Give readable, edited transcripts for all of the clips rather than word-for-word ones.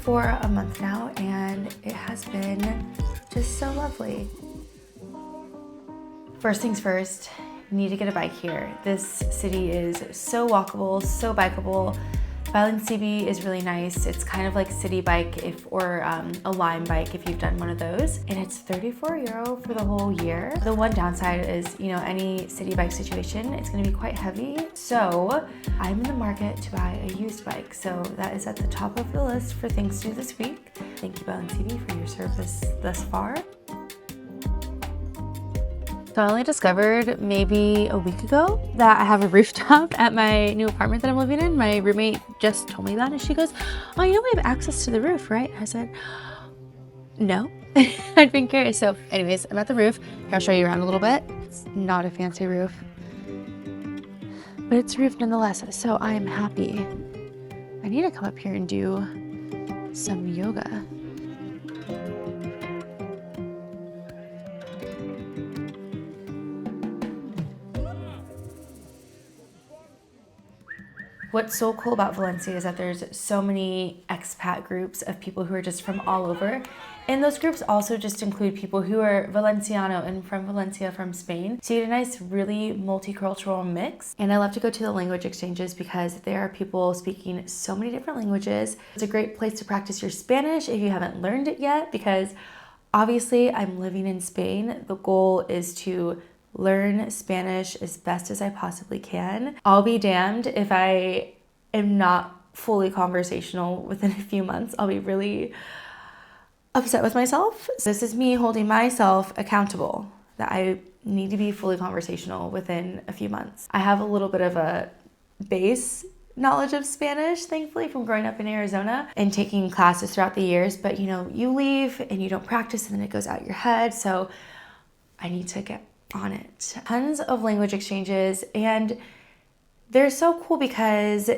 for a month now, and it has been just so lovely. First things first, need to get a bike here. This city is so walkable, so bikeable. Valencia is really nice. It's kind of like city bike or a Lime bike if you've done one of those. And it's €34 for the whole year. The one downside is, any city bike situation, it's gonna be quite heavy. So I'm in the market to buy a used bike. So that is at the top of the list for things to do this week. Thank you, Valencia, for your service thus far. So I only discovered maybe a week ago that I have a rooftop at my new apartment that I'm living in. My roommate just told me that, and she goes, "Oh, we have access to the roof, right?" I said, "No." I'd been curious. So anyways, I'm at the roof. Here, I'll show you around a little bit. It's not a fancy roof, but it's a roof nonetheless. So I am happy. I need to come up here and do some yoga. What's so cool about Valencia is that there's so many expat groups of people who are just from all over. And those groups also just include people who are Valenciano and from Valencia, from Spain. So you get a nice, really multicultural mix. And I love to go to the language exchanges because there are people speaking so many different languages. It's a great place to practice your Spanish if you haven't learned it yet, because obviously I'm living in Spain. The goal is to learn Spanish as best as I possibly can. I'll be damned if I am not fully conversational within a few months. I'll be really upset with myself. This is me holding myself accountable that I need to be fully conversational within a few months. I have a little bit of a base knowledge of Spanish, thankfully, from growing up in Arizona and taking classes throughout the years, but you leave and you don't practice and then it goes out your head. So I need to get on it. Tons of language exchanges, and they're so cool because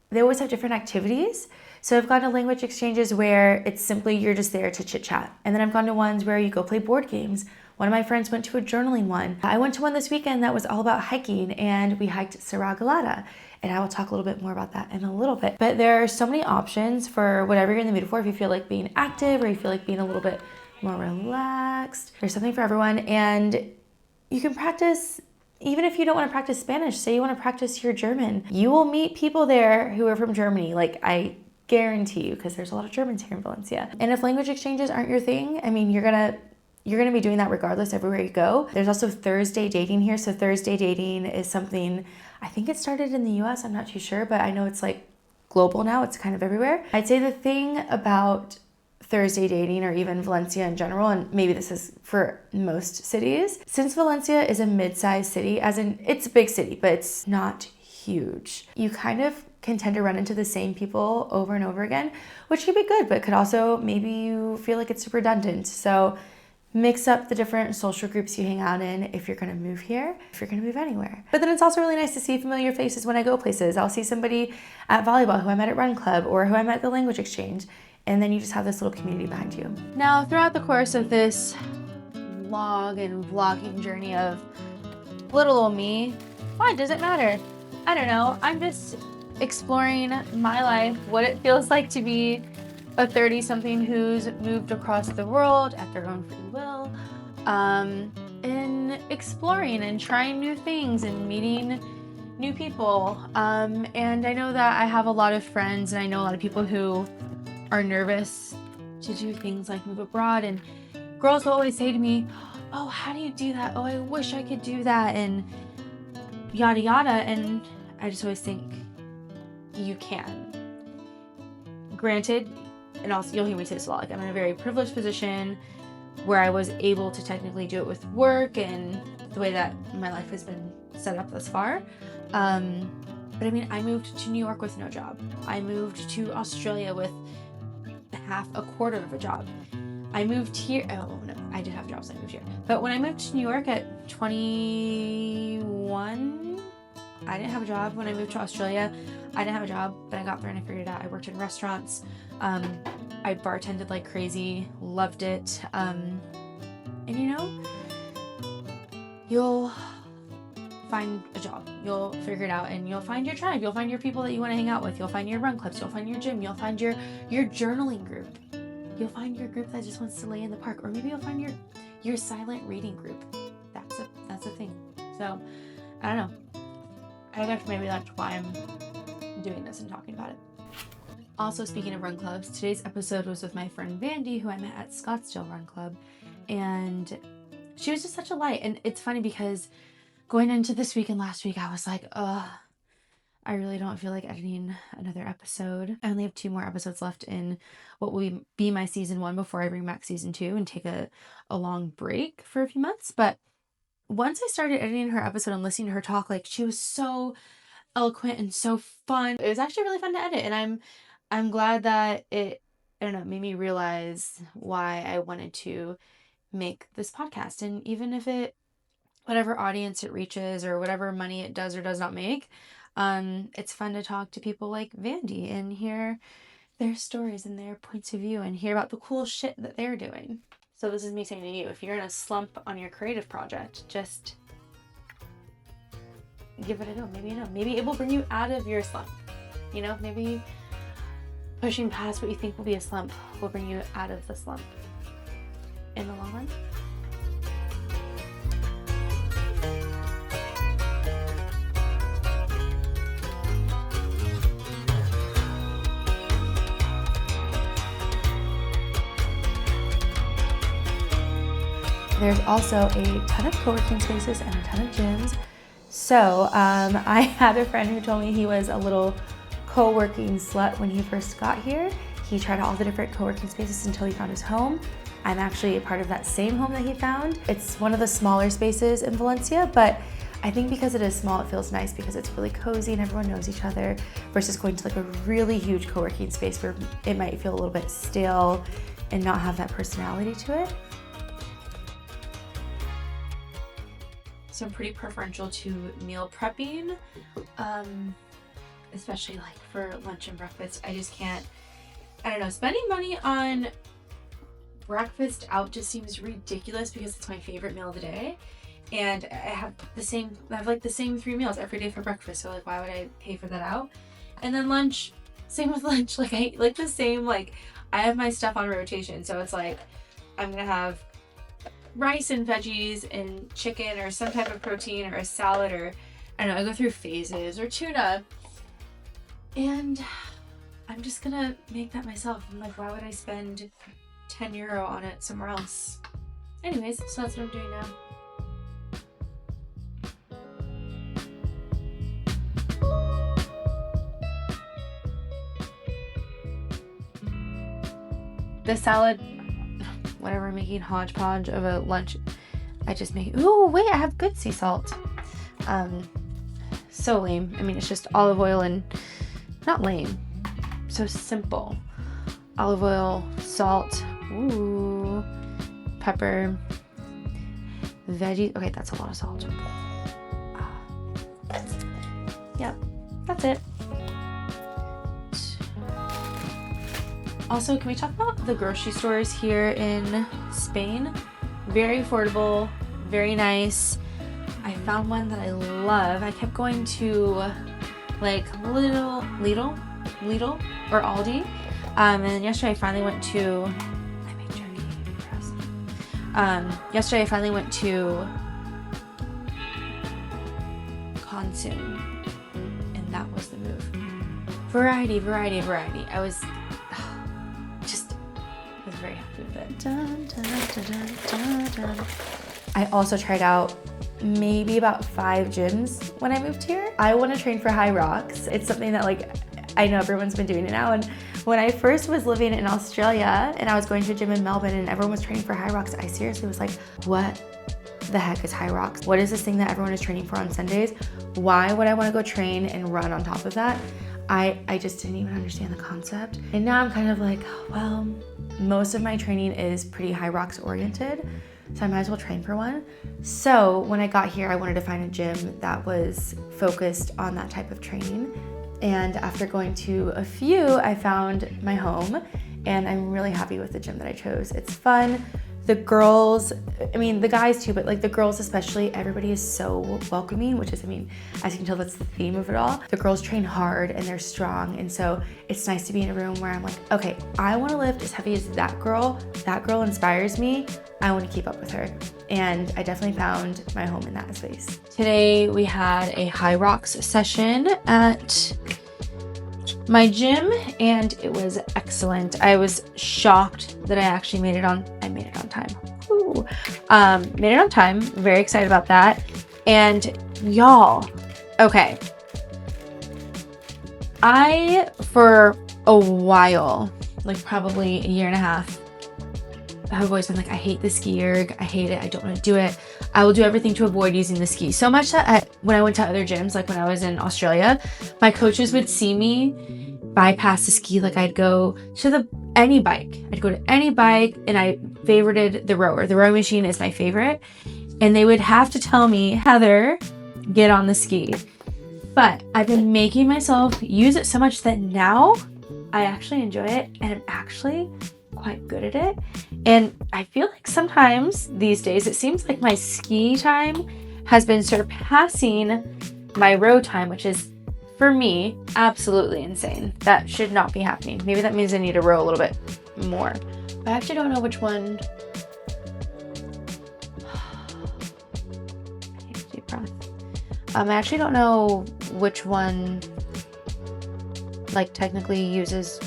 they always have different activities. So I've gone to language exchanges where it's simply you're just there to chit chat. And then I've gone to ones where you go play board games. One of my friends went to a journaling one. I went to one this weekend that was all about hiking, and we hiked Serra Gelada. And I will talk a little bit more about that in a little bit. But there are so many options for whatever you're in the mood for. If you feel like being active or you feel like being a little bit more relaxed, there's something for everyone. And you can practice, even if you don't want to practice Spanish, say you want to practice your German. You will meet people there who are from Germany, like I guarantee you, because there's a lot of Germans here in Valencia. And if language exchanges aren't your thing, I mean, you're gonna be doing that regardless everywhere you go. There's also Thursday dating here. So Thursday dating is something, I think it started in the US, I'm not too sure, but I know it's like global now, it's kind of everywhere. I'd say the thing about Thursday dating, or even Valencia in general, and maybe this is for most cities, since Valencia is a mid-sized city, as in it's a big city, but it's not huge, you kind of can tend to run into the same people over and over again, which could be good, but could also, maybe you feel like it's redundant. So mix up the different social groups you hang out in if you're gonna move here, if you're gonna move anywhere. But then it's also really nice to see familiar faces when I go places. I'll see somebody at volleyball who I met at Run Club or who I met at the language exchange. And then you just have this little community behind you. Now, throughout the course of this vlog and vlogging journey of little old me, why does it matter? I don't know. I'm just exploring my life, what it feels like to be a 30-something who's moved across the world at their own free will, and exploring and trying new things and meeting new people. And I know that I have a lot of friends, and I know a lot of people who are nervous to do things like move abroad, and girls will always say to me, "Oh, how do you do that? Oh, I wish I could do that," and yada yada. And I just always think you can. Granted, and also you'll hear me say this a lot, like I'm in a very privileged position where I was able to technically do it with work and the way that my life has been set up thus far. But I mean, I moved to New York with no job. I moved to Australia with a quarter of a job. I moved here, oh no, I did have jobs, I moved here. But when I moved to New York at 21, I didn't have a job. When I moved to Australia, I didn't have a job, but I got there and I figured it out. I worked in restaurants. I bartended like crazy, loved it. And you'll find a job. You'll figure it out, and you'll find your tribe. You'll find your people that you want to hang out with. You'll find your run clubs. You'll find your gym. You'll find your journaling group. You'll find your group that just wants to lay in the park, or maybe you'll find your silent reading group. That's a thing. So I don't know. I guess maybe that's why I'm doing this and talking about it. Also, speaking of run clubs, today's episode was with my friend Vandy, who I met at Scottsdale Run Club, and she was just such a light. And it's funny because going into this week and last week, I was like, I really don't feel like editing another episode. I only have 2 more episodes left in what will be my season 1 before I bring back season 2 and take a long break for a few months. But once I started editing her episode and listening to her talk, like, she was so eloquent and so fun. It was actually really fun to edit, and I'm glad that it, I don't know, made me realize why I wanted to make this podcast. And even if whatever audience it reaches or whatever money it does or does not make, it's fun to talk to people like Vandy and hear their stories and their points of view and hear about the cool shit that they're doing. So this is me saying to you, if you're in a slump on your creative project, just give it a go. Maybe it will bring you out of your slump. Maybe pushing past what you think will be a slump will bring you out of the slump in the long run. There's also a ton of co-working spaces and a ton of gyms. So I had a friend who told me he was a little co-working slut when he first got here. He tried all the different co-working spaces until he found his home. I'm actually a part of that same home that he found. It's one of the smaller spaces in Valencia, but I think because it is small, it feels nice because it's really cozy and everyone knows each other, versus going to like a really huge co-working space where it might feel a little bit stale and not have that personality to it. So I'm pretty preferential to meal prepping, especially like for lunch and breakfast. I just can't, I don't know, spending money on breakfast out just seems ridiculous because it's my favorite meal of the day. And I have the same 3 meals every day for breakfast. So like, why would I pay for that out? And then lunch, same with lunch. Like I like the same, like I have my stuff on rotation. So it's like, I'm going to have rice and veggies and chicken or some type of protein or a salad, or I don't know, I go through phases, or tuna. And I'm just gonna make that myself. I'm like, why would I spend €10 on it somewhere else? Anyways, so that's what I'm doing now. The salad, whenever I'm making hodgepodge of a lunch, I just make, ooh, wait, I have good sea salt. So lame. I mean, it's just olive oil and, not lame, so simple. Olive oil, salt, ooh, pepper, veggies. Okay, that's a lot of salt. Yep, that's it. Also, can we talk about the grocery stores here in Spain? Very affordable, very nice. I found one that I love. I kept going to like Lidl or Aldi. And then yesterday I finally went to, I make jerky for us. Yesterday I finally went to Consum, and that was the move. Variety. I was very happy with it. Dun, dun, dun, dun, dun, dun. I also tried out maybe about 5 gyms when I moved here. I want to train for Hyrox. It's something that like I know everyone's been doing it now. And when I first was living in Australia and I was going to a gym in Melbourne and everyone was training for Hyrox, I seriously was like, what the heck is Hyrox? What is this thing that everyone is training for on Sundays? Why would I want to go train and run on top of that? I just didn't even understand the concept. And now I'm kind of like, well, most of my training is pretty Hyrox oriented, so I might as well train for one. So when I got here, I wanted to find a gym that was focused on that type of training. And after going to a few, I found my home, and I'm really happy with the gym that I chose. It's fun, The girls, I mean, the guys too, but like the girls especially, everybody is so welcoming, which is, I mean, as you can tell, that's the theme of it all. The girls train hard and they're strong. And so it's nice to be in a room where I'm like, okay, I want to lift as heavy as that girl. That girl inspires me. I want to keep up with her. And I definitely found my home in that space. Today we had a Hyrox session at my gym and it was excellent. I was shocked that I actually made it on time. Ooh. Made it on time. Very excited about that. And y'all, okay. I, for a while, like probably a year and a half, I've always been like, I hate the ski erg. I hate it. I don't want to do it. I will do everything to avoid using the ski. So much that when I went to other gyms, like when I was in Australia, my coaches would see me bypass the ski. Like I'd go to any bike. I'd go to any bike and I favorited the rower. The rowing machine is my favorite. And they would have to tell me, Heather, get on the ski. But I've been making myself use it so much that now I actually enjoy it and I'm actually quite good at it. And I feel like sometimes these days it seems like my ski time has been surpassing my row time, which is for me absolutely insane. That should not be happening. Maybe that means I need to row a little bit more. I actually don't know which one. Deep breath. I actually don't know which one like technically uses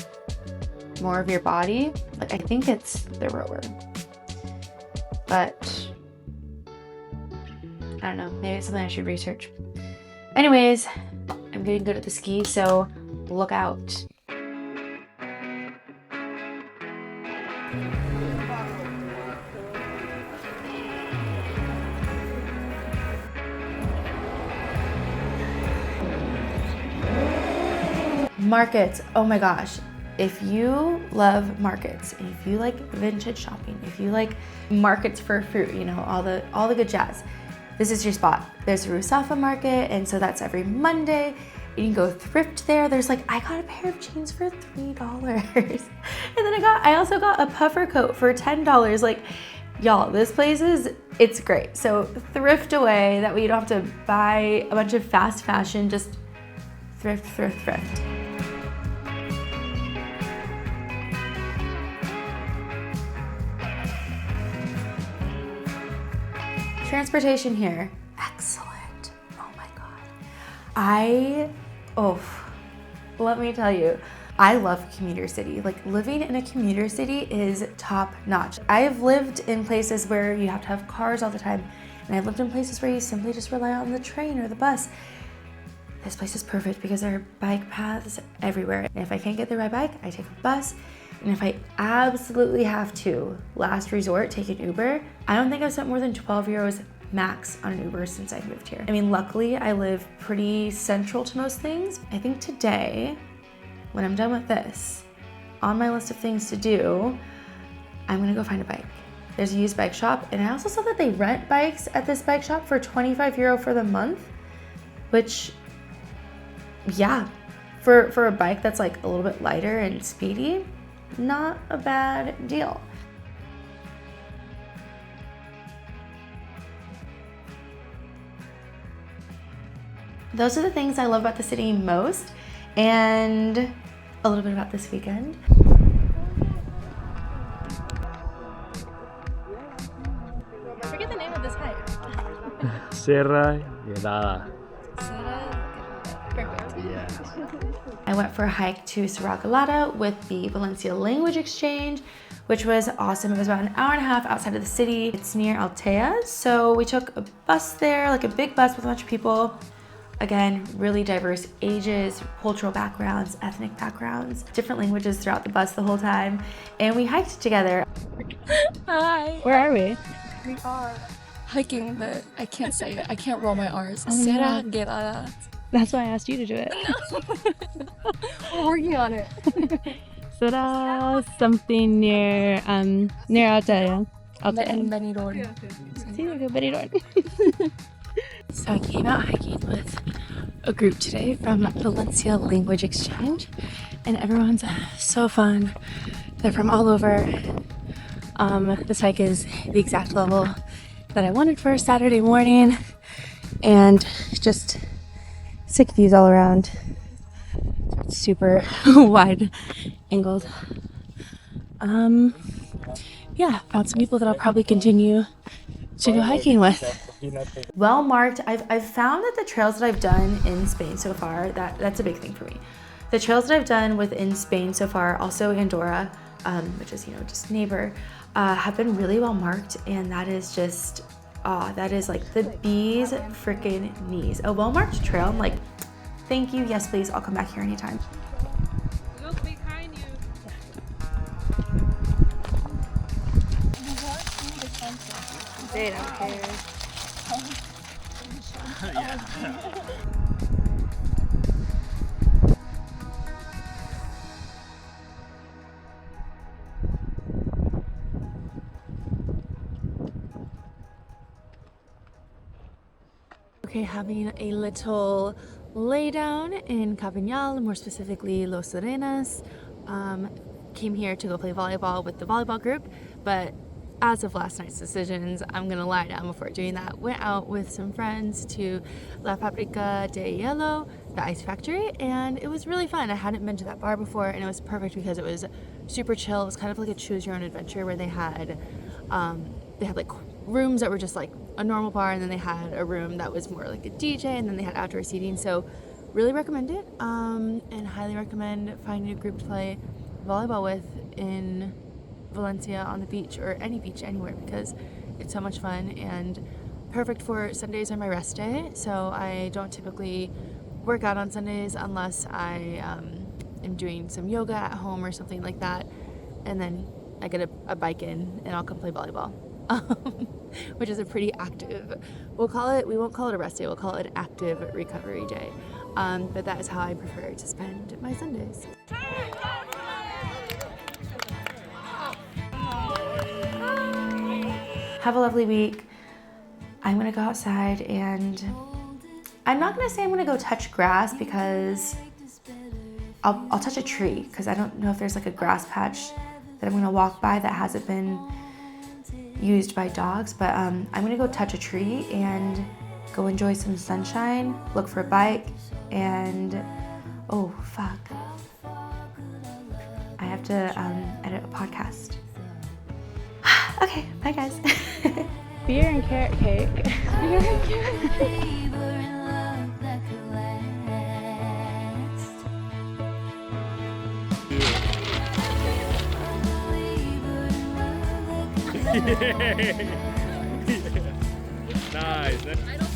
more of your body. Like I think it's the rower, but I don't know, maybe it's something I should research. Anyways, I'm getting good at the ski, so look out. Markets, oh my gosh. If you love markets, and if you like vintage shopping, if you like markets for fruit, you know, all the good jazz, this is your spot. There's a Rusafa market, and so that's every Monday. You can go thrift there. There's like, I got a pair of jeans for $3. And then I also got a puffer coat for $10. Like, y'all, this place it's great. So thrift away, that way you don't have to buy a bunch of fast fashion, just thrift. Transportation here, excellent. Oh my God. Let me tell you, I love commuter city. Like living in a commuter city is top notch. I've lived in places where you have to have cars all the time, and I've lived in places where you simply just rely on the train or the bus. This place is perfect because there are bike paths everywhere. And if I can't get there by bike, I take a bus. And if I absolutely have to, last resort, take an Uber. I don't think I've spent more than 12 euros max on an Uber since I moved here. I mean, luckily I live pretty central to most things. I think today, when I'm done with this, on my list of things to do, I'm gonna go find a bike. There's a used bike shop, and I also saw that they rent bikes at this bike shop for 25 euro for the month, which, yeah, for a bike that's like a little bit lighter and speedy, not a bad deal. Those are the things I love about the city most, and a little bit about this weekend. I forget the name of this hike. Serra Gelada. Perfect. Yeah. I went for a hike to Serra Gelada with the Valencia language exchange, which was awesome. It was about an hour and a half outside of the city. It's near Altea, so we took a bus there, like a big bus with a bunch of people. Again, really diverse ages, cultural backgrounds, ethnic backgrounds, different languages throughout the bus the whole time. And we hiked together. Hi. Where are we? We are hiking the, I can't say it, I can't roll my R's. Oh, Serra no. Gelada. That's why I asked you to do it. We're working on it. Serra something near Altea. Benidorm. So I came out hiking with a group today from Valencia Language Exchange, and everyone's so fun. They're from all over. This hike is the exact level that I wanted for a Saturday morning, and just sick views all around. It's super wide angled. Yeah, found some people that I'll probably continue to go hiking with. Well marked. I've found that the trails that I've done in Spain so far, that's a big thing for me. The trails that I've done within Spain so far, also Andorra, which is, just neighbor, have been really well marked, and that is just, that is like the bee's freaking knees. A well marked trail, I'm like, thank you, yes please, I'll come back here anytime. Look behind you. They don't care. Okay, having a little lay down in Cabanyal, more specifically Los Serenas. Came here to go play volleyball with the volleyball group, but as of last night's decisions, I'm gonna lie down before doing that. Went out with some friends to La Fábrica de Hielo, the ice factory, and it was really fun. I hadn't been to that bar before, and it was perfect because it was super chill. It was kind of like a choose your own adventure where they had like rooms that were just like a normal bar, and then they had a room that was more like a DJ, and then they had outdoor seating. So really recommend it, and highly recommend finding a group to play volleyball with in Valencia on the beach, or any beach anywhere, because it's so much fun and perfect for Sundays are my rest day. So I don't typically work out on Sundays unless I am doing some yoga at home or something like that, and then I get a bike in and I'll come play volleyball. Which is a pretty active, we won't call it a rest day, we'll call it an active recovery day. But that is how I prefer to spend my Sundays. Have a lovely week. I'm gonna go outside, and I'm not gonna say I'm gonna go touch grass, because I'll touch a tree, because I don't know if there's like a grass patch that I'm gonna walk by that hasn't been used by dogs, but I'm gonna go touch a tree and go enjoy some sunshine, look for a bike, and oh fuck, I have to edit a podcast. Okay, bye guys. Beer and carrot cake. Beer and carrot cake. Nice.